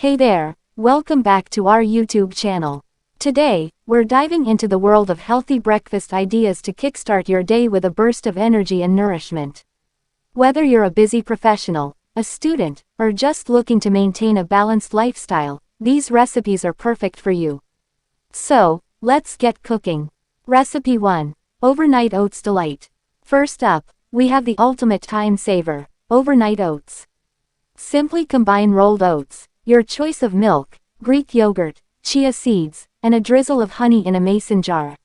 Hey there, welcome back to our YouTube channel. Today, we're diving into the world of healthy breakfast ideas to kickstart your day with a burst of energy and nourishment. Whether you're a busy professional, a student, or just looking to maintain a balanced lifestyle, these recipes are perfect for you. So, let's get cooking. Recipe 1. Overnight Oats Delight. First up, we have the ultimate time saver, overnight oats. Simply combine rolled oats, your choice of milk, Greek yogurt, chia seeds, and a drizzle of honey in a mason jar.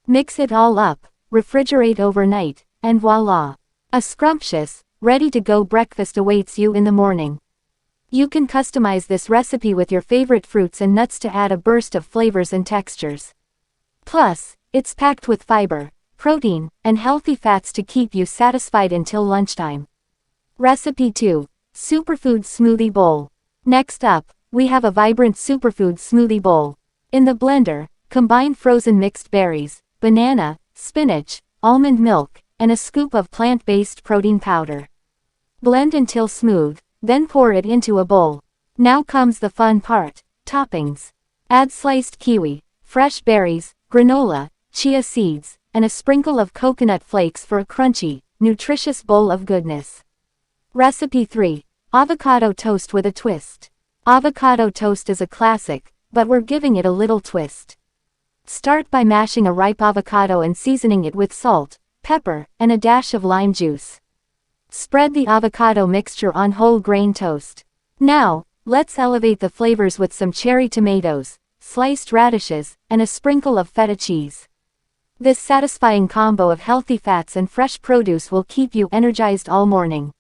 Mix it all up, refrigerate overnight, and voila! A scrumptious, ready-to-go breakfast awaits you in the morning. You can customize this recipe with your favorite fruits and nuts to add a burst of flavors and textures. Plus, it's packed with fiber, protein, and healthy fats to keep you satisfied until lunchtime. Recipe 2. Superfood Smoothie Bowl. Next up, we have a vibrant superfood smoothie bowl. In the blender, combine frozen mixed berries, banana, spinach, almond milk, and a scoop of plant-based protein powder. Blend until smooth, then pour it into a bowl. Now comes the fun part, toppings. Add sliced kiwi, fresh berries, granola, chia seeds, and a sprinkle of coconut flakes for a crunchy, nutritious bowl of goodness. Recipe 3. Avocado Toast with a Twist. Avocado toast is a classic, but we're giving it a little twist. Start by mashing a ripe avocado and seasoning it with salt, pepper, and a dash of lime juice. Spread the avocado mixture on whole grain toast. Now, let's elevate the flavors with some cherry tomatoes, sliced radishes, and a sprinkle of feta cheese. This satisfying combo of healthy fats and fresh produce will keep you energized all morning.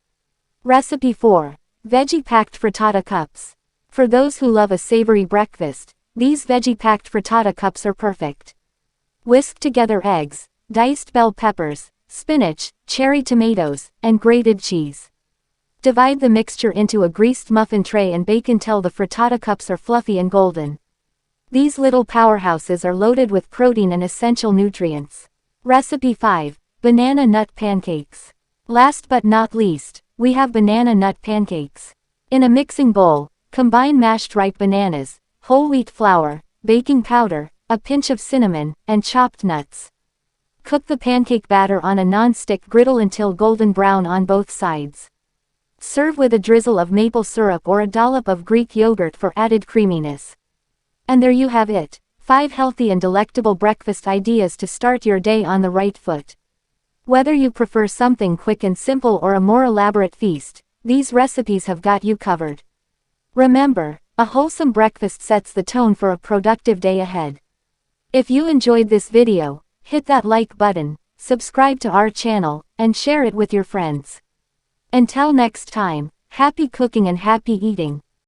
Recipe 4. Veggie-packed frittata cups. For those who love a savory breakfast, these veggie-packed frittata cups are perfect. Whisk together eggs, diced bell peppers, spinach, cherry tomatoes, and grated cheese. Divide the mixture into a greased muffin tray and bake until the frittata cups are fluffy and golden. These little powerhouses are loaded with protein and essential nutrients. Recipe 5. Banana Nut Pancakes. Last but not least, we have banana nut pancakes. In a mixing bowl, combine mashed ripe bananas, whole wheat flour, baking powder, a pinch of cinnamon, and chopped nuts. Cook the pancake batter on a non-stick griddle until golden brown on both sides. Serve with a drizzle of maple syrup or a dollop of Greek yogurt for added creaminess. And there you have it, 5 healthy and delectable breakfast ideas to start your day on the right foot. Whether you prefer something quick and simple or a more elaborate feast, these recipes have got you covered. Remember, a wholesome breakfast sets the tone for a productive day ahead. If you enjoyed this video, hit that like button, subscribe to our channel, and share it with your friends. Until next time, happy cooking and happy eating.